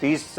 30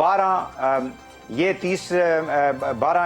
12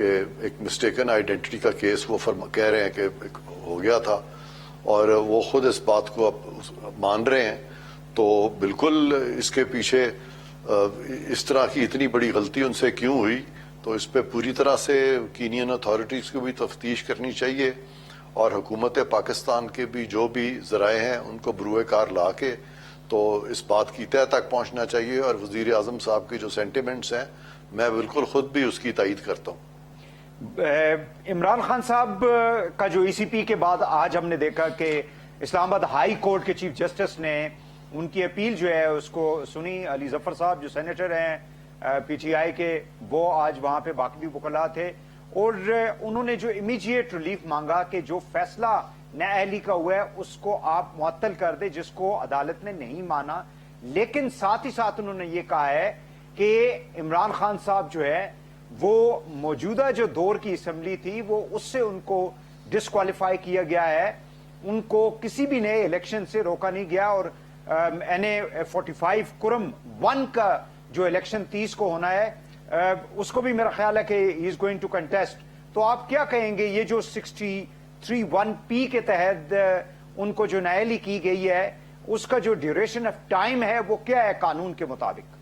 کہ ایک mistaken identity کا کیس وہ کہہ رہے ہیں کہ ہو گیا تھا اور وہ خود اس بات کو اب مان رہے ہیں، تو بالکل اس کے پیچھے اس طرح کی اتنی بڑی غلطی ان سے کیوں ہوئی، تو اس پہ پوری طرح سے کینین اتھارٹیز کو بھی تفتیش کرنی چاہیے، اور حکومت پاکستان کے بھی جو بھی ذرائع ہیں ان کو بروئے کار لا کے تو اس بات کی تہہ تک پہنچنا چاہیے، اور وزیر اعظم صاحب کے جو سینٹیمنٹس ہیں میں بالکل خود بھی اس کی تائید کرتا ہوں۔ عمران خان صاحب کا جو ای سی پی کے بعد آج ہم نے دیکھا کہ اسلام آباد ہائی کورٹ کے چیف جسٹس نے ان کی اپیل جو ہے اس کو سنی۔ علی ظفر صاحب جو سینیٹر ہیں پی ٹی آئی کے، وہ آج وہاں پہ باقی وکلاء تھے، اور انہوں نے جو امیجیٹ ریلیف مانگا کہ جو فیصلہ نااہلی کا ہوا ہے اس کو آپ معطل کر دیں، جس کو عدالت نے نہیں مانا، لیکن ساتھ ہی ساتھ انہوں نے یہ کہا ہے کہ عمران خان صاحب جو ہے وہ موجودہ جو دور کی اسمبلی تھی وہ اس سے ان کو ڈسکوالیفائی کیا گیا ہے، ان کو کسی بھی نئے الیکشن سے روکا نہیں گیا، اور این اے 45 کرم 1 کا جو الیکشن 30 کو ہونا ہے اس کو بھی میرا خیال ہے کہ ہی از گوئنگ ٹو کنٹیسٹ۔ تو آپ کیا کہیں گے یہ جو 63(1)(p) کے تحت ان کو جو نااہلی کی گئی ہے اس کا جو ڈیوریشن آف ٹائم ہے وہ کیا ہے قانون کے مطابق؟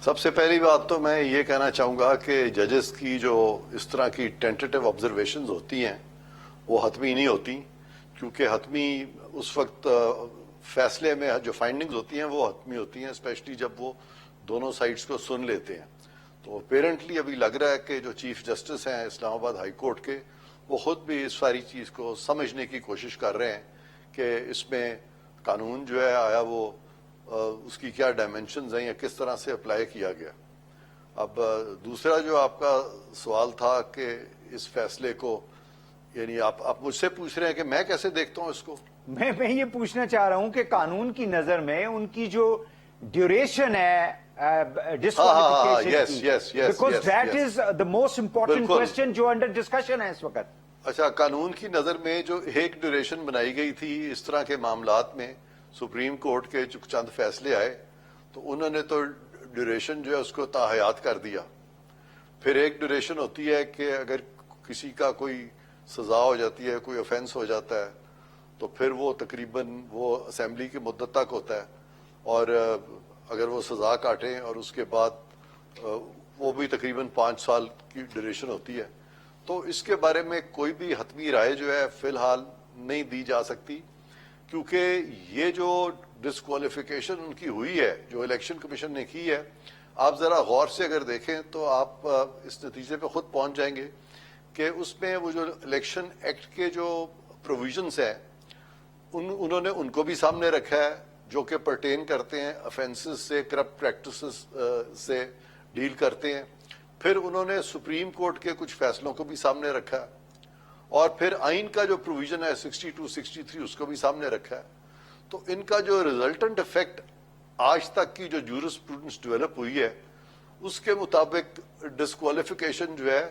سب سے پہلی بات تو میں یہ کہنا چاہوں گا کہ ججز کی جو اس طرح کی ٹینٹیٹو آبزرویشنز ہوتی ہیں وہ حتمی نہیں ہوتی، کیونکہ حتمی اس وقت فیصلے میں جو فائنڈنگز ہوتی ہیں وہ حتمی ہوتی ہیں، اسپیشلی جب وہ دونوں سائڈز کو سن لیتے ہیں۔ تو اپیرنٹلی ابھی لگ رہا ہے کہ جو چیف جسٹس ہیں اسلام آباد ہائی کورٹ کے، وہ خود بھی اس ساری چیز کو سمجھنے کی کوشش کر رہے ہیں کہ اس میں قانون جو ہے آیا وہ اس کی کیا ڈائمینشنز ہیں یا کس طرح سے اپلائی کیا گیا۔ اب دوسرا جو آپ کا سوال تھا کہ اس فیصلے کو، یعنی آپ مجھ سے پوچھ رہے ہیں کہ میں کیسے دیکھتا ہوں اس کو؟ میں یہ پوچھنا چاہ رہا ہوں کہ قانون کی نظر میں ان کی جو ڈیوریشن ہے because that is the most important question جو انڈر ڈسکشن ہے اس وقت۔ اچھا، قانون کی نظر میں جو ایک ڈیوریشن بنائی گئی تھی اس طرح کے معاملات میں، سپریم کورٹ کے جو چند فیصلے آئے تو انہوں نے تو ڈیوریشن جو ہے اس کو تاحیات کر دیا۔ پھر ایک ڈیوریشن ہوتی ہے کہ اگر کسی کا کوئی سزا ہو جاتی ہے، کوئی آفینس ہو جاتا ہے، تو پھر وہ تقریباً وہ اسمبلی کی مدت تک ہوتا ہے، اور اگر وہ سزا کاٹیں اور اس کے بعد وہ بھی تقریباً 5 سال کی ڈیوریشن ہوتی ہے۔ تو اس کے بارے میں کوئی بھی حتمی رائے جو ہے فی الحال نہیں دی جا سکتی، کیونکہ یہ جو ڈسکوالیفیکیشن ان کی ہوئی ہے جو الیکشن کمیشن نے کی ہے، آپ ذرا غور سے اگر دیکھیں تو آپ اس نتیجے پہ خود پہنچ جائیں گے کہ اس میں وہ جو الیکشن ایکٹ کے جو پروویژنس ہیں انہوں نے ان کو بھی سامنے رکھا ہے جو کہ پرٹین کرتے ہیں افینسز سے، کرپٹ پریکٹسز سے ڈیل کرتے ہیں۔ پھر انہوں نے سپریم کورٹ کے کچھ فیصلوں کو بھی سامنے رکھا ہے، اور پھر آئین کا جو پروویژن ہے 62 63 اس کو بھی سامنے رکھا ہے۔ تو ان کا جو ریزلٹنٹ افیکٹ آج تک کی جو جورسپروڈنس ڈیولپ ہوئی ہے اس کے مطابق ڈسکوالیفیکیشن جو ہے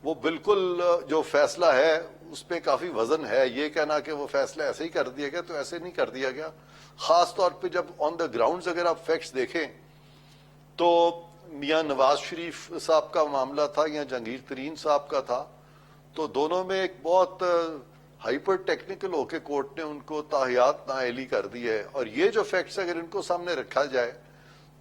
وہ بالکل جو فیصلہ ہے اس پہ کافی وزن ہے۔ یہ کہنا کہ وہ فیصلہ ایسے ہی کر دیا گیا تو ایسے نہیں کر دیا گیا، خاص طور پہ جب آن دا گراؤنڈز اگر آپ فیکٹس دیکھیں تو میاں نواز شریف صاحب کا معاملہ تھا یا جہانگیر ترین صاحب کا تھا، تو دونوں میں ایک بہت ہائپر ٹیکنیکل ہو کے کورٹ نے ان کو تاحیات نااہلی کر دی ہے۔ اور یہ جو فیکٹس اگر ان کو سامنے رکھا جائے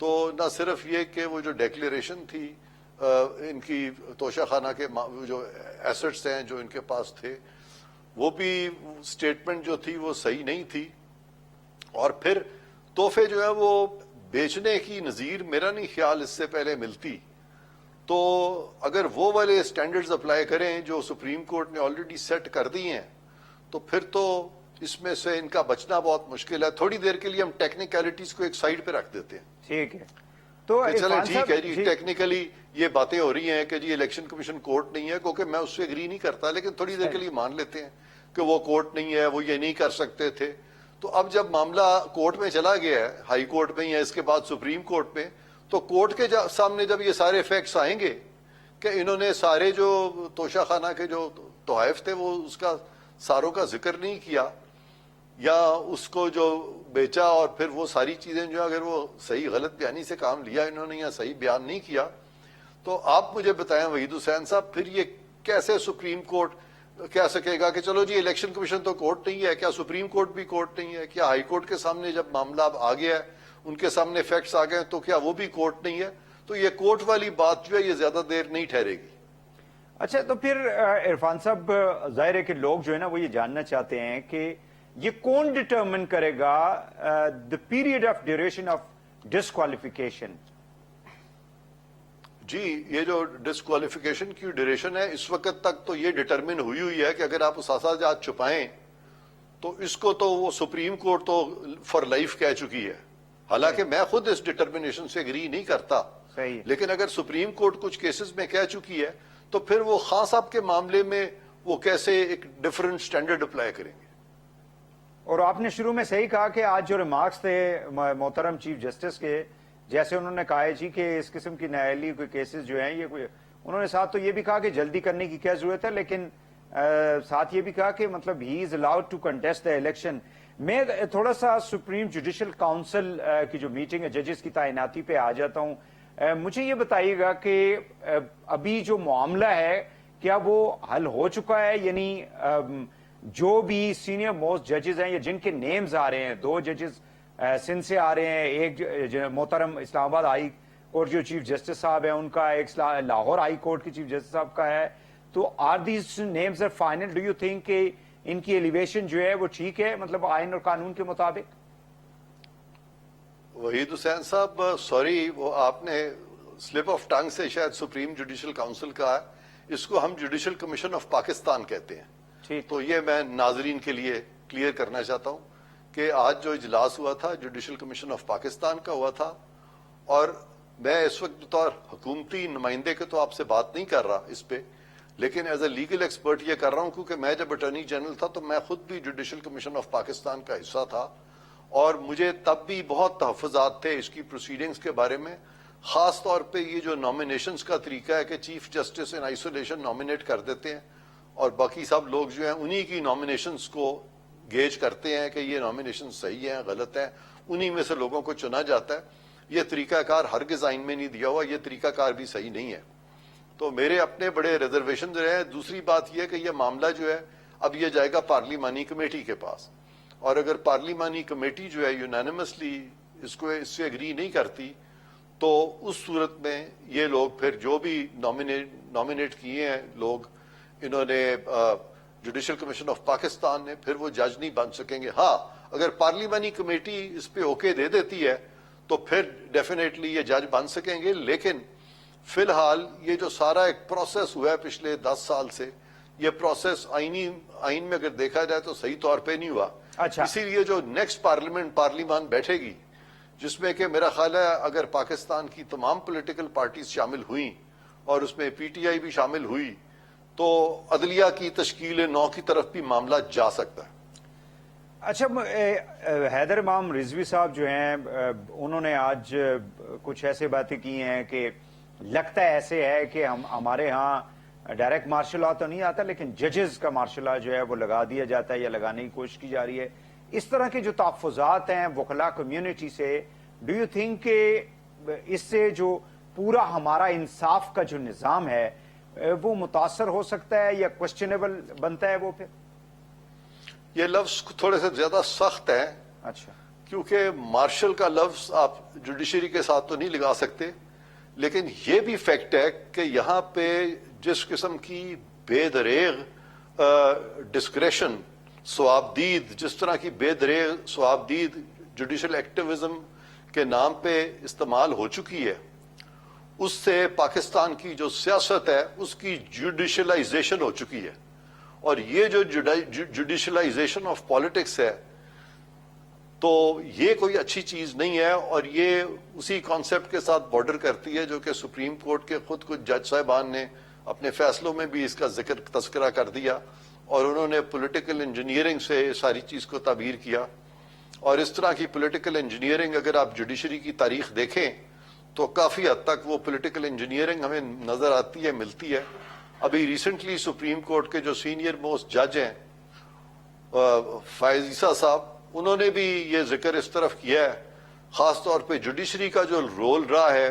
تو نہ صرف یہ کہ وہ جو ڈیکلیریشن تھی ان کی توشہ خانہ کے جو ایسٹس ہیں جو ان کے پاس تھے، وہ بھی سٹیٹمنٹ جو تھی وہ صحیح نہیں تھی، اور پھر تحفے جو ہے وہ بیچنے کی نظیر میرا نہیں خیال اس سے پہلے ملتی۔ تو اگر وہ والے سٹینڈرڈز اپلائی کریں جو سپریم کورٹ نے آلریڈی سیٹ کر دی ہیں تو پھر تو اس میں سے ان کا بچنا بہت مشکل ہے۔ تھوڑی دیر کے لیے ہم ٹیکنیکلٹیز کو ایک سائڈ پہ رکھ دیتے ہیں، ٹھیک ہے؟ تو چلیں ٹھیک ہے جی، ٹیکنیکلی یہ باتیں ہو رہی ہیں کہ جی الیکشن کمیشن کورٹ نہیں ہے، کیونکہ میں اس سے اگری نہیں کرتا، لیکن تھوڑی دیر کے لیے مان لیتے ہیں کہ وہ کورٹ نہیں ہے، وہ یہ نہیں کر سکتے تھے۔ تو اب جب معاملہ کورٹ میں چلا گیا ہے، ہائی کورٹ میں یا اس کے بعد سپریم کورٹ میں، تو کورٹ کے سامنے جب یہ سارے فیکٹس آئیں گے کہ انہوں نے سارے جو توشہ خانہ کے جو تحائف تھے وہ اس کا ساروں کا ذکر نہیں کیا، یا اس کو جو بیچا، اور پھر وہ ساری چیزیں جو اگر وہ صحیح غلط بیانی سے کام لیا انہوں نے یا صحیح بیان نہیں کیا، تو آپ مجھے بتائیں وحید حسین صاحب، پھر یہ کیسے سپریم کورٹ کہہ سکے گا کہ چلو جی الیکشن کمیشن تو کورٹ نہیں ہے؟ کیا سپریم کورٹ بھی کورٹ نہیں ہے؟ کیا ہائی کورٹ کے سامنے جب معاملہ اب آ گیا ہے، ان کے سامنے فیکٹس آ گئے تو کیا وہ بھی کورٹ نہیں ہے؟ تو یہ کورٹ والی بات جو ہے یہ زیادہ دیر نہیں ٹھہرے گی۔ اچھا، تو پھر عرفان صاحب، ظاہر ہے کہ لوگ جو ہے نا وہ یہ جاننا چاہتے ہیں کہ یہ کون ڈٹرمن کرے گا the period of duration of disqualification? جی، یہ جو ڈسکوالیفیکیشن کی ڈیوریشن ہے اس وقت تک تو یہ ڈٹرمن ہوئی ہے کہ اگر آپ اثاثہ جات چھپائیں تو اس کو تو وہ سپریم کورٹ تو فار لائف کہہ چکی ہے۔ حالانکہ میں خود اس ڈٹرمنیشن سے اگری نہیں کرتا، صحیح، لیکن اگر سپریم کورٹ کچھ کیسز میں کہہ چکی ہے تو پھر وہ خان صاحب کے معاملے میں وہ کیسے ایک ڈیفرنٹ سٹینڈرڈ اپلائی کریں گے؟ اور آپ نے شروع میں صحیح کہا کہ آج جو ریمارکس تھے محترم چیف جسٹس کے، جیسے انہوں نے کہا ہے جی کہ اس قسم کی نااہلی کوئی کیسز جو ہیں یہ کوئی، انہوں نے ساتھ تو یہ بھی کہا کہ جلدی کرنے کی کیا ضرورت ہے، لیکن ساتھ یہ بھی کہا کہ مطلب he is allowed to contest the election. میں تھوڑا سا سپریم جوڈیشل کاؤنسل کی جو میٹنگ ہے ججز کی تعیناتی پہ آ جاتا ہوں۔ مجھے یہ بتائیے گا کہ ابھی جو معاملہ ہے کیا وہ حل ہو چکا ہے؟ یعنی جو بھی سینئر موسٹ ججز ہیں یا جن کے نیمز آ رہے ہیں، 2 ججز سندھ سے آ رہے ہیں، ایک محترم اسلام آباد ہائی کورٹ جو چیف جسٹس صاحب ہیں ان کا، ایک لاہور ہائی کورٹ کے چیف جسٹس صاحب کا ہے، تو are these names are final? Do you think کہ ان کی ایلیویشن جو ہے وہ ٹھیک ہے، مطلب آئین اور قانون کے مطابق؟ وحید حسین صاحب سوری، وہ آپ نے سلپ آف ٹنگ سے شاید سپریم جوڈیشل کاؤنسل کا ہے، اس کو ہم جوڈیشل کمیشن آف پاکستان کہتے ہیں۔ ٹھیک، تو یہ میں ناظرین کے لیے کلیئر کرنا چاہتا ہوں کہ آج جو اجلاس ہوا تھا جوڈیشل کمیشن آف پاکستان کا ہوا تھا، اور میں اس وقت بطور حکومتی نمائندے کے تو آپ سے بات نہیں کر رہا اس پہ، لیکن ایز اے لیگل ایکسپرٹ یہ کر رہا ہوں کیونکہ میں جب اٹارنی جنرل تھا تو میں خود بھی جوڈیشل کمیشن آف پاکستان کا حصہ تھا، اور مجھے تب بھی بہت تحفظات تھے اس کی پروسیڈنگز کے بارے میں، خاص طور پہ یہ جو نامینیشنز کا طریقہ ہے کہ chief justice in isolation nominate کر دیتے ہیں اور باقی سب لوگ جو ہیں انہی کی نامینیشنز کو گیج کرتے ہیں کہ یہ نامینیشن صحیح ہیں غلط ہیں، انہی میں سے لوگوں کو چنا جاتا ہے۔ یہ طریقہ کار ہرگز آئین میں نہیں دیا ہوا، یہ طریقہ کار بھی صحیح نہیں ہے۔ تو میرے اپنے بڑے ریزرویشنز رہے ہیں۔ دوسری بات یہ کہ یہ معاملہ جو ہے اب یہ جائے گا پارلیمانی کمیٹی کے پاس، اور اگر پارلیمانی کمیٹی جو ہے یونانیمسلی اس سے اگری نہیں کرتی تو اس صورت میں یہ لوگ پھر جو بھی نامینیٹ کیے ہیں لوگ انہوں نے جوڈیشل کمیشن آف پاکستان نے، پھر وہ جج نہیں بن سکیں گے۔ ہاں، اگر پارلیمانی کمیٹی اس پہ اوکے دے دیتی ہے تو پھر ڈیفینیٹلی یہ جج بن سکیں گے، لیکن فی الحال یہ جو سارا ایک پروسیس ہوا ہے پچھلے 10 سال سے، یہ پروسیس آئین میں اگر دیکھا جائے تو صحیح طور پہ نہیں ہوا۔ اچھا، اسی لیے جو نیکسٹ پارلیمان بیٹھے گی، جس میں کہ میرا خیال ہے اگر پاکستان کی تمام پولیٹیکل پارٹیز شامل ہوئیں اور اس میں پی ٹی آئی بھی شامل ہوئی، تو عدلیہ کی تشکیل 9 کی طرف بھی معاملہ جا سکتا ہے۔ اچھا، حیدر امام رضوی صاحب جو ہیں انہوں نے آج کچھ ایسے باتیں کی ہیں کہ لگتا ہے ایسے ہے کہ ہمارے ہاں ڈائریکٹ مارشل لا تو نہیں آتا لیکن ججز کا مارشل لا جو ہے وہ لگا دیا جاتا ہے یا لگانے کی کوشش کی جا رہی ہے۔ اس طرح کے جو تحفظات ہیں وکلاء کمیونٹی سے، ڈو یو تھنک کہ اس سے جو پورا ہمارا انصاف کا جو نظام ہے وہ متاثر ہو سکتا ہے یا کوشچنیبل بنتا ہے وہ پھر؟ یہ لفظ تھوڑے سے زیادہ سخت ہے، اچھا، کیونکہ مارشل کا لفظ آپ جوڈیشری کے ساتھ تو نہیں لگا سکتے، لیکن یہ بھی فیکٹ ہے کہ یہاں پہ جس قسم کی بے دریغ ڈسکریشن ثوابدید، جس طرح کی بے دریغ ثوابدید جوڈیشل ایکٹیویزم کے نام پہ استعمال ہو چکی ہے، اس سے پاکستان کی جو سیاست ہے اس کی جوڈیشلائزیشن ہو چکی ہے، اور یہ جو جوڈیشلائزیشن آف پالیٹکس ہے تو یہ کوئی اچھی چیز نہیں ہے، اور یہ اسی کانسیپٹ کے ساتھ بارڈر کرتی ہے جو کہ سپریم کورٹ کے خود کچھ جج صاحبان نے اپنے فیصلوں میں بھی اس کا تذکرہ کر دیا، اور انہوں نے پولیٹیکل انجینئرنگ سے ساری چیز کو تعبیر کیا۔ اور اس طرح کی پولیٹیکل انجینئرنگ اگر آپ جوڈیشری کی تاریخ دیکھیں تو کافی حد تک وہ پولیٹیکل انجینئرنگ ہمیں نظر آتی ہے، ملتی ہے۔ ابھی ریسنٹلی سپریم کورٹ کے جو سینئر موسٹ جج ہیں فائز عیسیٰ صاحب، انہوں نے بھی یہ ذکر اس طرف کیا ہے، خاص طور پہ جوڈیشری کا جو رول رہا ہے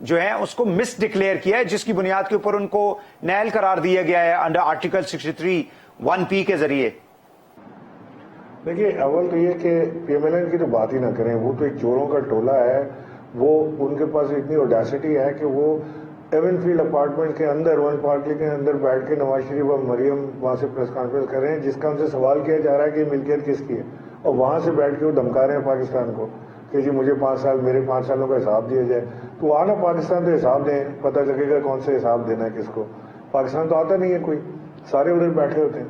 جو ہیں اس کو مس ڈکلیئر کیا ہے، جس کی بنیاد کے اوپر ان کو نیل قرار دیا گیا ہے انڈر آرٹیکل 63(1)(p) کے ذریعے؟ دیکھیے، اول تو یہ کہ پی ایم ایل این کی تو بات ہی نہ کریں، وہ تو ایک چوروں کا ٹولہ ہے. وہ ان کے پاس اتنی اوڈیسٹی ہے کہ وہ ایون فیلڈ اپارٹمنٹ کے اندر، ون پارٹلی کے اندر بیٹھ کے نواز شریف اور مریم وہاں سے پریس کانفرنس کر رہے ہیں، جس کا ان سے سوال کیا جا رہا ہے کہ یہ ملکیت کس کی ہے، اور وہاں سے بیٹھ کے وہ دھمکا رہے ہیں پاکستان کو کہ جی مجھے 5 سال، میرے 5 سالوں کا حساب دیا جائے. تو آنا پاکستان تو حساب دیں، پتہ لگے گا کون سے حساب دینا ہے کس کو. پاکستان تو آتا نہیں ہے کوئی، سارے ادھر بیٹھے ہوتے ہیں.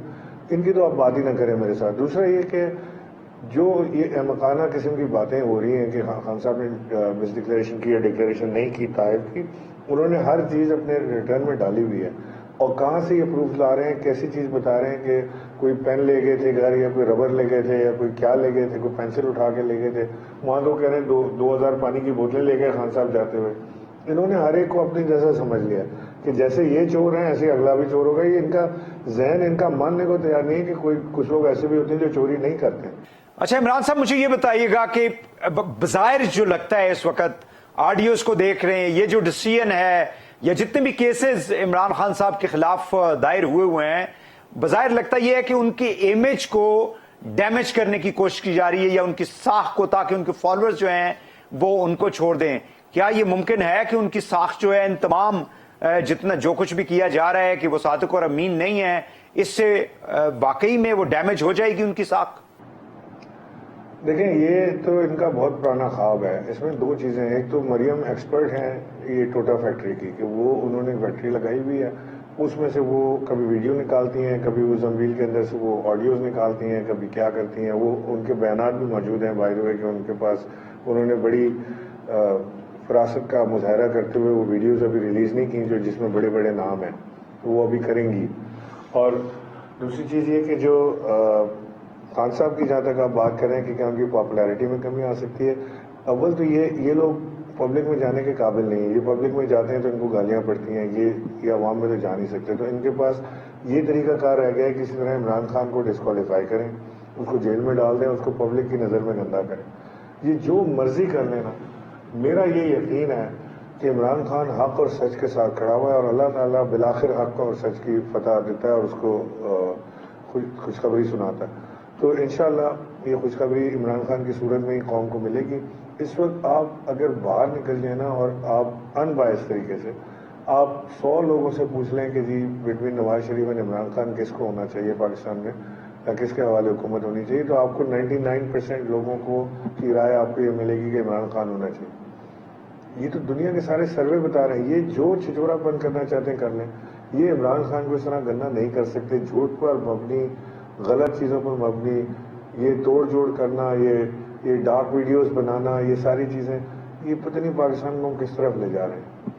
ان کی تو آپ بات ہی نہ کریں میرے ساتھ. دوسرا یہ کہ جو یہ احمقانہ قسم کی باتیں ہو رہی ہیں کہ خان صاحب نے مس ڈکلیریشن کی یا ڈکلیریشن نہیں کی طائب کی، انہوں نے ہر چیز اپنے ریٹرن میں ڈالی ہوئی ہے. اور کہاں سے یہ پروف لا رہے ہیں، کیسی چیز بتا رہے ہیں کہ کوئی پین لے گئے تھے گھر، یا کوئی ربر لے گئے تھے، یا کوئی کیا لے گئے تھے، کوئی پینسل اٹھا کے لے گئے تھے. وہاں تو کہہ رہے ہیں 2000 پانی کی بوتلیں لے گئے خان صاحب جاتے ہوئے. انہوں نے ہر ایک کو اپنی جیسا سمجھ لیا کہ جیسے یہ چور ہیں ایسے اگلا بھی چور ہوگا. یہ ان کا ذہن ان کا ماننے کو تیار نہیں ہے کہ کچھ لوگ ایسے بھی ہوتے ہیں جو چوری نہیں کرتے. اچھا عمران صاحب، مجھے یہ بتائیے گا کہ بظاہر جو لگتا ہے اس وقت آڈیوز کو دیکھ رہے ہیں، یہ جو ڈیسیژن ہے یا جتنے بھی کیسز عمران خان صاحب کے خلاف دائر ہوئے ہیں، بظاہر لگتا یہ ہے کہ ان کی امیج کو ڈیمیج کرنے کی کوشش کی جا رہی ہے، یا ان کی ساکھ کو، تاکہ ان کے فالوورز جو ہیں وہ ان کو چھوڑ دیں. کیا یہ ممکن ہے کہ ان کی ساکھ جو ہے ان تمام جتنا جو کچھ بھی کیا جا رہا ہے کہ وہ صادق اور امین نہیں ہے، اس سے واقعی میں وہ ڈیمیج ہو جائے گی ان کی ساکھ؟ دیکھیں، یہ تو ان کا بہت پرانا خواب ہے. اس میں 2 چیزیں ہیں. ایک تو مریم ایکسپرٹ ہیں یہ ٹوٹا فیکٹری کی، کہ وہ انہوں نے فیکٹری لگائی ہوئی ہے. اس میں سے وہ کبھی ویڈیو نکالتی ہیں، کبھی وہ زنبیل کے اندر سے وہ آڈیوز نکالتی ہیں، کبھی کیا کرتی ہیں. وہ ان کے بیانات بھی موجود ہیں بائی دی وے، کہ ان کے پاس انہوں نے بڑی فراست کا مظاہرہ کرتے ہوئے وہ ویڈیوز ابھی ریلیز نہیں کی جو جس میں بڑے بڑے نام ہیں، تو وہ ابھی کریں گی. اور دوسری چیز یہ کہ جو خان صاحب کی جہاں تک آپ بات کریں کہ کیا ان کی پاپولیرٹی میں کمی آ سکتی ہے، اول تو یہ لوگ پبلک میں جانے کے قابل نہیں ہیں. یہ پبلک میں جاتے ہیں تو ان کو گالیاں پڑتی ہیں، یہ عوام میں تو جا نہیں سکتے. تو ان کے پاس یہ طریقہ کار رہ گیا ہے کہ کسی طرح عمران خان کو ڈسکوالیفائی کریں، اس کو جیل میں ڈال دیں، اس کو پبلک کی نظر میں گندا کریں. یہ جو مرضی کر لینا، میرا یہ یقین ہے کہ عمران خان حق اور سچ کے ساتھ کھڑا ہوا ہے، اور اللہ تعالیٰ بالآخر حق اور سچ کی فتح دیتا ہے اور اس کو خوشخبری سناتا ہے. تو انشاءاللہ یہ خوشخبری عمران خان کی صورت میں ہی قوم کو ملے گی. اس وقت آپ اگر باہر نکل جائیں نا، اور آپ ان بائس طریقے سے آپ 100 لوگوں سے پوچھ لیں کہ جی بٹوین نواز شریف اور عمران خان کس کو ہونا چاہیے پاکستان میں، یا کس کے حوالے حکومت ہونی چاہیے، تو آپ کو 99% لوگوں کی رائے آپ کو یہ ملے گی کہ عمران خان ہونا چاہیے. یہ تو دنیا کے سارے سروے بتا رہے ہیں. یہ جو چھچورا پن کرنا چاہتے ہیں کر لیں. یہ عمران خان کو اس طرح گندا نہیں کر سکتے. جھوٹ پر مبنی، غلط چیزوں پر مبنی، یہ توڑ جوڑ کرنا، یہ ڈارک ویڈیوز بنانا، یہ ساری چیزیں، یہ پتہ نہیں پاکستان کو کس طرف لے جا رہے ہیں.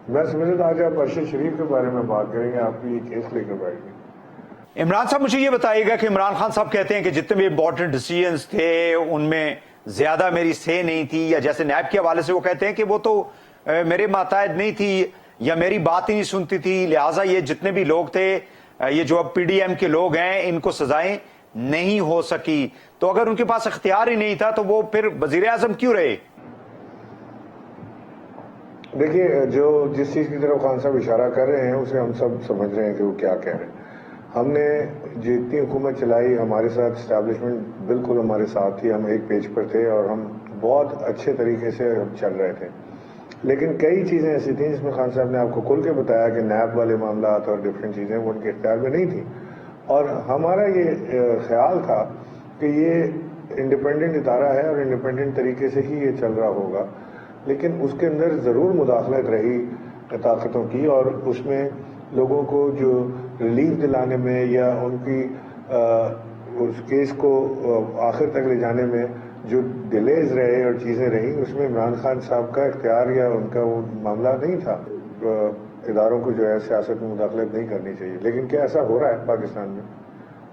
میں سمجھتا آج آپ ارشد شریف کے بارے میں بات کریں گے، آپ کی یہ کیس لے کر بیٹھ گئے. عمران صاحب، مجھے یہ بتائیے گا کہ عمران خان صاحب کہتے ہیں کہ جتنے بھی امپورٹنٹ ڈیسیژنز تھے ان میں زیادہ میری سے نہیں تھی، یا جیسے نیب کے حوالے سے وہ کہتے ہیں کہ وہ تو میرے ماتحت نہیں تھی یا میری بات ہی نہیں سنتی تھی، لہٰذا یہ جتنے بھی لوگ تھے، یہ جو اب پی ڈی ایم کے لوگ ہیں، ان کو سزائیں نہیں ہو سکی. تو اگر ان کے پاس اختیار ہی نہیں تھا تو وہ پھر وزیر اعظم کیوں رہے؟ دیکھیے، جس چیز کی طرف خان صاحب اشارہ کر رہے ہیں اسے ہم سب سمجھ رہے ہیں کہ وہ کیا کہہ رہے ہیں. ہم نے جتنی حکومت چلائی، ہمارے ساتھ اسٹیبلشمنٹ بالکل ہمارے ساتھ تھی، ہم ایک پیج پر تھے اور ہم بہت اچھے طریقے سے چل رہے تھے. لیکن کئی چیزیں ایسی تھیں جس میں خان صاحب نے آپ کو کھل کے بتایا کہ نیب والے معاملات اور ڈفرینٹ چیزیں وہ ان کے اختیار میں نہیں تھیں. اور ہمارا یہ خیال تھا کہ یہ انڈیپینڈنٹ ادارہ ہے اور انڈیپینڈنٹ طریقے سے ہی یہ چل رہا ہوگا. لیکن اس کے اندر ضرور مداخلت رہی طاقتوں کی، اور اس میں لوگوں کو جو ریلیف دلانے میں یا ان کی اس کیس کو آخر تک لے جانے میں جو ڈیلیز رہے اور چیزیں رہیں، اس میں عمران خان صاحب کا اختیار یا ان کا وہ معاملہ نہیں تھا. اداروں کو جو ہے سیاست میں مداخلت نہیں کرنی چاہیے. لیکن کیا ایسا ہو رہا ہے پاکستان میں؟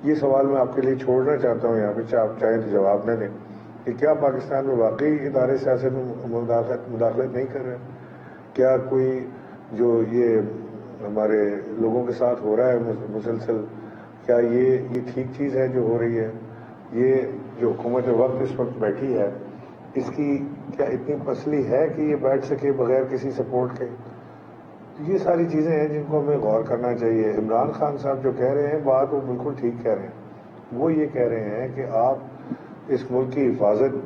یہ سوال میں آپ کے لیے چھوڑنا چاہتا ہوں یہاں پہ، آپ چاہیں تو جواب نہ دیں کہ کیا پاکستان میں واقعی ادارے سیاست میں مداخلت نہیں کر رہے؟ کیا کوئی جو یہ ہمارے لوگوں کے ساتھ ہو رہا ہے مسلسل، کیا یہ ٹھیک چیز ہے جو ہو رہی ہے؟ یہ جو حکومت وقت اس وقت بیٹھی ہے، اس کی کیا اتنی پسلی ہے کہ یہ بیٹھ سکے بغیر کسی سپورٹ کے؟ یہ ساری چیزیں ہیں جن کو ہمیں غور کرنا چاہیے. عمران خان صاحب جو کہہ رہے ہیں بات وہ بالکل ٹھیک کہہ رہے ہیں. وہ یہ کہہ رہے ہیں کہ آپ اس ملک کی حفاظت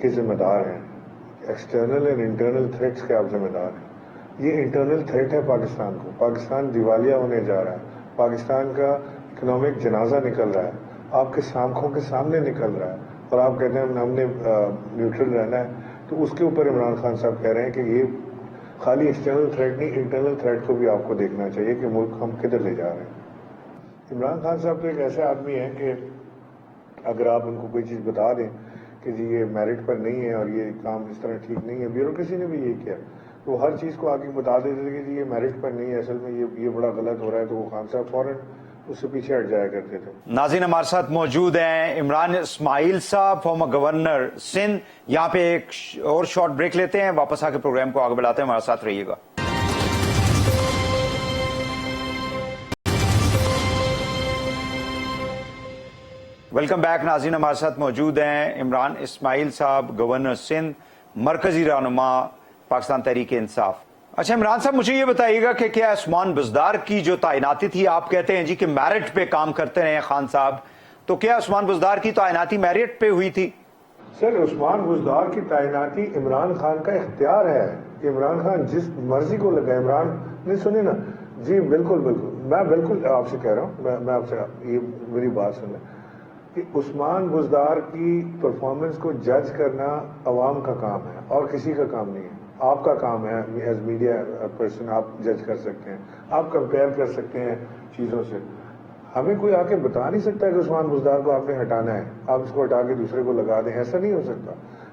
کے ذمہ دار ہیں, ایکسٹرنل اینڈ انٹرنل تھریٹس کے آپ ذمہ دار ہیں. یہ انٹرنل تھریٹ ہے پاکستان کو. پاکستان دیوالیہ ہونے جا رہا ہے, پاکستان کا اکنامک جنازہ نکل رہا ہے, آپ کے آنکھوں کے سامنے نکل رہا ہے, اور آپ کہتے ہیں ہم نے نیوٹرل رہنا ہے. تو اس کے اوپر عمران خان صاحب کہہ رہے ہیں کہ یہ خالی ایکسٹرنل تھریٹ نہیں, انٹرنل تھریٹ کو بھی آپ کو دیکھنا چاہیے کہ ملک ہم کدھر لے جا رہے ہیں. عمران خان صاحب تو ایک ایسے آدمی ہیں کہ اگر آپ ان کو کوئی چیز بتا دیں کہ جی یہ میرٹ پر نہیں ہے اور یہ کام اس طرح ٹھیک نہیں ہے, بیوروکریسی نے بھی یہ کیا, تو ہر چیز کو آگے بتا دیتے تھے کہ جی یہ میرٹ پر نہیں ہے, اصل میں یہ بڑا غلط ہو رہا ہے, تو وہ خان صاحب فوراً اس سے پیچھے ہٹ جایا کرتے تھے. ناظرین ہمارے ساتھ موجود ہیں عمران اسماعیل صاحب, فارمر گورنر سندھ. یہاں پہ ایک اور شارٹ بریک لیتے ہیں, واپس آ کے پروگرام کو آگے بڑھاتے ہیں, ہمارے ساتھ رہیے گا. ویلکم بیک ناظرین, ہمارے ساتھ موجود ہیں عمران اسماعیل صاحب, گورنر سندھ, مرکزی رہنما پاکستان تحریک انصاف. اچھا عمران صاحب, مجھے یہ بتائیے گا کہ کیا عثمان بزدار کی جو تعیناتی تھی, آپ کہتے ہیں جی کہ میرٹ پہ کام کرتے رہے خان صاحب, تو کیا عثمان بزدار کی تعیناتی میرٹ پہ ہوئی تھی؟ سر, عثمان بزدار کی تعیناتی عمران خان کا اختیار ہے کہ عمران خان جس مرضی کو لگا. عمران نے سنے نا جی, بالکل بالکل, میں بالکل آپ سے کہہ رہا ہوں, میں آپ سے یہ میری بات سن لیں کہ عثمان بزدار کی پرفارمنس کو جج کرنا عوام کا کام ہے اور کسی کا کام نہیں ہے. آپ کا کام ہے ایز میڈیا پرسن, آپ جج کر سکتے ہیں, آپ کمپیئر کر سکتے ہیں چیزوں سے. ہمیں کوئی آ کے بتا نہیں سکتا کہ عثمان بزدار کو آپ نے ہٹانا ہے, آپ اس کو ہٹا کے دوسرے کو لگا دیں, ایسا نہیں ہو سکتا.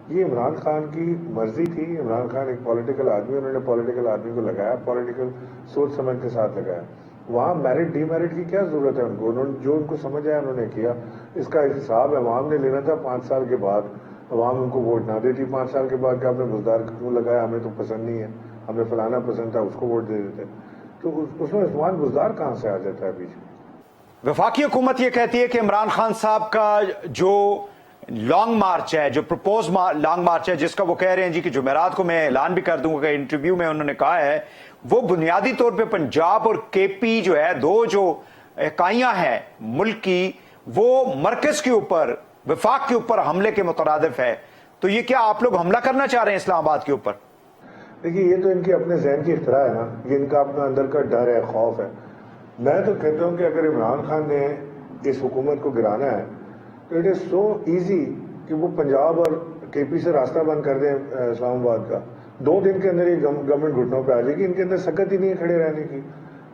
یہ عمران خان کی مرضی تھی. عمران خان ایک پولیٹیکل آدمی, انہوں نے پولیٹیکل آدمی کو لگایا, پولیٹیکل سوچ سمجھ کے ساتھ لگایا. وہاں میرٹ ڈی میرٹ کی کیا ضرورت ہے ان کو, جو ان کو سمجھ آیا انہوں نے کیا. اس کا حساب عوام نے لینا تھا 5 سال کے بعد. عوام ان کو ووٹ نہ دیتی 5 سال کے بعد کہ آپ نے بزدار کیوں لگایا, ہمیں تو پسند نہیں ہے, ہمیں فلانا پسند تھا, اس کو ووٹ دے دیتے. تو اس میں عثمان بزدار کہاں سے آ جاتا ہے بیچ میں؟ وفاقی حکومت یہ کہتی ہے کہ عمران خان صاحب کا جو لانگ مارچ ہے, جو پروپوز لانگ مارچ ہے, جس کا وہ کہہ رہے ہیں جی کہ جمعرات کو میں اعلان بھی کر دوں گا, کہ انٹرویو میں انہوں نے کہا ہے, وہ بنیادی طور پہ پنجاب اور کے پی جو ہے, دو جو اکائیاں ہیں ملک کی, وہ مرکز کے اوپر, وفاق کے اوپر حملے کے مترادف ہے. تو یہ کیا آپ لوگ حملہ کرنا چاہ رہے ہیں اسلام آباد کے اوپر؟ دیکھیے, یہ تو ان کے اپنے ذہن کی اختراع ہے نا, یہ ان کا اپنا اندر کا ڈر ہے, خوف ہے. میں تو کہتا ہوں کہ اگر عمران خان نے اس حکومت کو گرانا ہے تو اٹ از سو ایزی کہ وہ پنجاب اور کے پی سے راستہ بند کر دیں اسلام آباد کا. 2 دن کے اندر یہ گورنمنٹ گھٹنوں پہ آ جائے گی. ان کے اندر سکت ہی نہیں ہے کھڑے رہنے کی,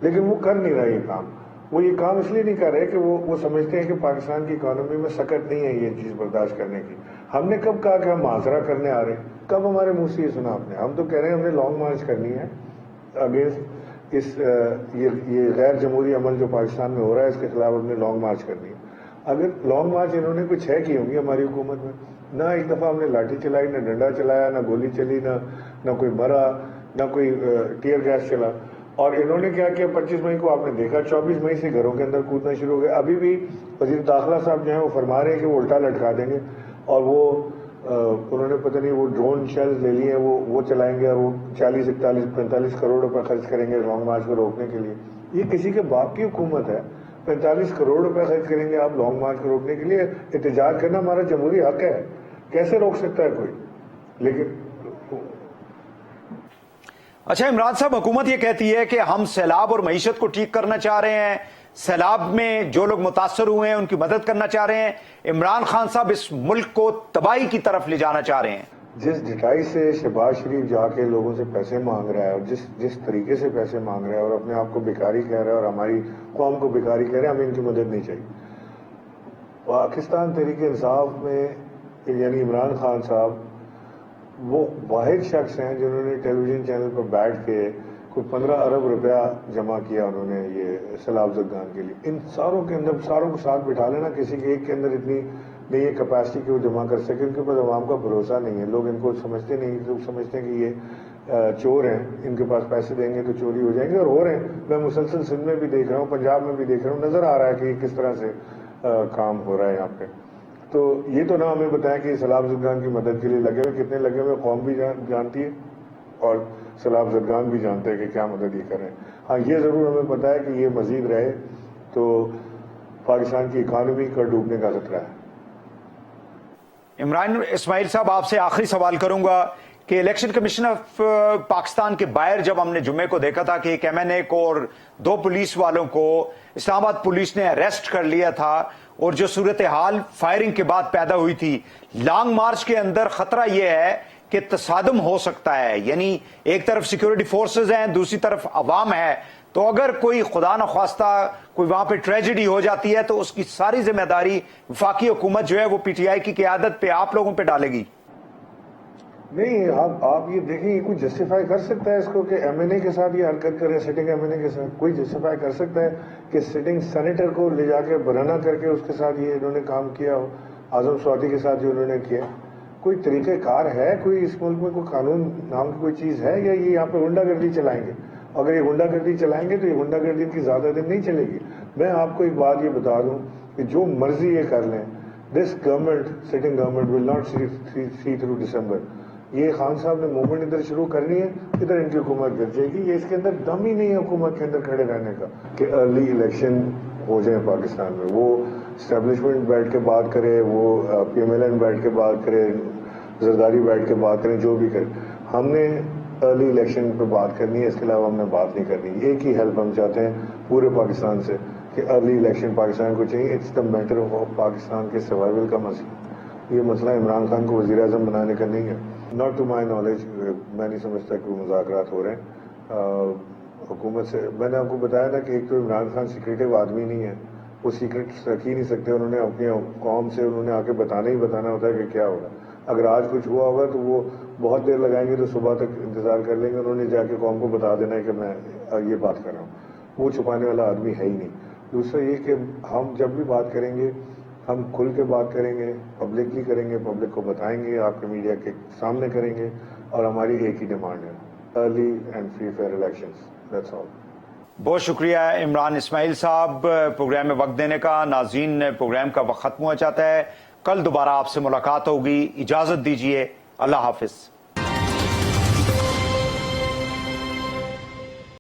لیکن وہ کر نہیں رہا یہ کام. وہ یہ کام اس لیے نہیں کر رہے کہ وہ سمجھتے ہیں کہ پاکستان کی اکانومی میں سکت نہیں ہے یہ چیز برداشت کرنے کی. ہم نے کب کہا کہ ہم معاشرہ کرنے آ رہے ہیں؟ کب ہمارے منہ سے یہ سنا آپ نے؟ ہم تو کہہ رہے ہیں ہم نے لانگ مارچ کرنی ہے اگینسٹ یہ غیر جمہوری عمل جو پاکستان میں ہو رہا ہے, اس کے خلاف ہم نے لانگ مارچ کرنی ہے. اگر لانگ مارچ انہوں نے کچھ 6 کی ہوں گی ہماری حکومت میں, نہ ایک دفعہ ہم نے لاٹھی چلائی, نہ ڈنڈا چلایا, نہ گولی چلی, نہ کوئی مرا, نہ کوئی ٹیئر گیس چلا. اور انہوں نے کیا کیا, 25 مئی کو آپ نے دیکھا, 24 مئی سے گھروں کے اندر کودنا شروع ہو گیا. ابھی بھی وزیر داخلہ صاحب جو ہیں وہ فرما رہے ہیں کہ وہ الٹا لٹکا دیں گے, اور وہ انہوں نے پتہ نہیں وہ ڈرون شیلز لے لیے ہیں, وہ چلائیں گے, اور وہ 40 41 45 کروڑ روپے خرچ کریں گے لانگ مارچ کو روکنے کے لیے. یہ کسی کے باپ کی حکومت ہے, 45 کروڑ روپے خرچ کریں گے آپ لانگ مارچ کو روکنے کے لیے. احتجاج کرنا ہمارا جمہوری حق ہے, کیسے روک سکتا ہے کوئی؟ لیکن اچھا عمران صاحب, حکومت یہ کہتی ہے کہ ہم سیلاب اور معیشت کو ٹھیک کرنا چاہ رہے ہیں, سیلاب میں جو لوگ متاثر ہوئے ہیں ان کی مدد کرنا چاہ رہے ہیں. عمران خان صاحب اس ملک کو تباہی کی طرف لے جانا چاہ رہے ہیں. جس ڈٹائی سے شہباز شریف جا کے لوگوں سے پیسے مانگ رہا ہے, اور جس طریقے سے پیسے مانگ رہا ہے, اور اپنے آپ کو بیکاری کہہ رہا ہے, اور ہماری قوم کو بیکاری کہہ رہا ہے, ہمیں ان کی مدد نہیں چاہیے. پاکستان تحریک انصاف میں یعنی عمران خان صاحب وہ واحد شخص ہیں جنہوں نے ٹیلی ویژن چینل پر بیٹھ کے کوئی 15 ارب روپیہ جمع کیا انہوں نے یہ سیلاب زدگان کے لیے. ان ساروں کے اندر ساروں کو ساتھ بٹھا لینا, کسی کے ایک کے اندر اتنی نہیں ہے کیپیسٹی کہ وہ جمع کر سکے. ان کے پاس عوام کا بھروسہ نہیں ہے, لوگ ان کو سمجھتے نہیں, لوگ سمجھتے ہیں کہ یہ چور ہیں, ان کے پاس پیسے دیں گے تو چوری ہو جائیں گے, اور ہو رہے ہیں. میں مسلسل سندھ میں بھی دیکھ رہا ہوں, پنجاب میں بھی دیکھ رہا ہوں, نظر آ رہا ہے کہ کس طرح سے کام ہو رہا ہے یہاں پہ. تو یہ تو نہ ہمیں بتائیں کہ سیلاب زدگان کی مدد کے لیے لگے ہوئے، کتنے لگے ہوئے قوم بھی جانتی ہے اور سیلاب زدگان بھی جانتے ہیں کہ کیا مدد یہ کریں. ہاں یہ ضرور ہمیں پتہ ہے کہ یہ مزید رہے تو پاکستان کی اکانومی کا ڈوبنے کا خطرہ ہے. عمران اسماعیل صاحب، آپ سے آخری سوال کروں گا کہ الیکشن کمیشن آف پاکستان کے باہر جب ہم نے جمعے کو دیکھا تھا کہ ایک MNA کو اور 2 پولیس والوں کو اسلام آباد پولیس نے اریسٹ کر لیا تھا، اور جو صورتحال فائرنگ کے بعد پیدا ہوئی تھی، لانگ مارچ کے اندر خطرہ یہ ہے کہ تصادم ہو سکتا ہے، یعنی ایک طرف سیکیورٹی فورسز ہیں، دوسری طرف عوام ہے، تو اگر کوئی خدا نخواستہ کوئی وہاں پہ ٹریجڈی ہو جاتی ہے تو اس کی ساری ذمہ داری وفاقی حکومت جو ہے وہ PTI کی قیادت پہ، آپ لوگوں پہ ڈالے گی. نہیں، آپ یہ دیکھیں، یہ کوئی جسٹیفائی کر سکتا ہے اس کو کہ MNA کے ساتھ یہ حرکت کرے، سٹنگ MNA کے ساتھ؟ کوئی جسٹیفائی کر سکتا ہے کہ سٹنگ سینیٹر کو لے جا کے برہنہ کر کے اس کے ساتھ یہ انہوں نے کام کیا ہو، اعظم سعودی کے ساتھ جو انہوں نے کیا؟ کوئی طریقہ کار ہے؟ کوئی اس ملک میں کوئی قانون نام کی کوئی چیز ہے، یا یہ یہاں پہ غنڈہ گردی چلائیں گے؟ اگر یہ غنڈہ گردی چلائیں گے تو یہ غنڈہ گردی کی زیادہ دن نہیں چلے گی. میں آپ کو ایک بات یہ بتا دوں کہ جو مرضی یہ کر لیں، this government, sitting government will not see through December. یہ خان صاحب نے موومنٹ ادھر شروع کرنی ہے، ادھر ان کی حکومت گر جائے گی. یہ اس کے اندر دم ہی نہیں ہے حکومت کے اندر کھڑے رہنے کا کہ ارلی الیکشن ہو جائیں پاکستان میں. وہ اسٹیبلشمنٹ بیٹھ کے بات کرے، وہ PMLN بیٹھ کے بات کرے، زرداری بیٹھ کے بات کریں، جو بھی کریں. ہم نے ارلی الیکشن پہ بات کرنی ہے، اس کے علاوہ ہم نے بات نہیں کرنی. ایک ہی ہیلپ ہم چاہتے ہیں پورے پاکستان سے کہ ارلی الیکشن پاکستان کو چاہیے. It's the matter of Pakistan کے سروائیول کا مسئلہ. یہ مسئلہ عمران خان کو وزیر اعظم بنانے کا نہیں ہے. ناٹ ٹو مائی نالج، میں نہیں سمجھتا کہ وہ مذاکرات ہو رہے ہیں حکومت سے. میں نے آپ کو بتایا تھا کہ ایک تو عمران خان سیکریٹو آدمی نہیں ہے، وہ سیکرٹ رکھ ہی نہیں سکتے. انہوں نے اپنی قوم سے انہوں نے آ کے بتانا ہوتا ہے کہ کیا ہوگا. اگر آج کچھ ہوا ہوگا تو وہ بہت دیر لگائیں گے، تو صبح تک انتظار کر لیں گے. انہوں نے جا کے قوم کو بتا دینا ہے کہ میں یہ بات کر رہا ہوں. وہ چھپانے والا آدمی ہے ہی نہیں. دوسرا یہ کہ ہم جب بھی بات کریں گے ہم کھل کے بات کریں گے، پبلکلی کریں گے، پبلک کو بتائیں گے، آپ کے میڈیا کے سامنے کریں گے. اور ہماری ایک ہی ڈیمانڈ ہے، early and free fair elections. That's all. بہت شکریہ عمران اسماعیل صاحب پروگرام میں وقت دینے کا. ناظرین، پروگرام کا وقت ختم ہوا چاہتا ہے. کل دوبارہ آپ سے ملاقات ہوگی. اجازت دیجیے. اللہ حافظ.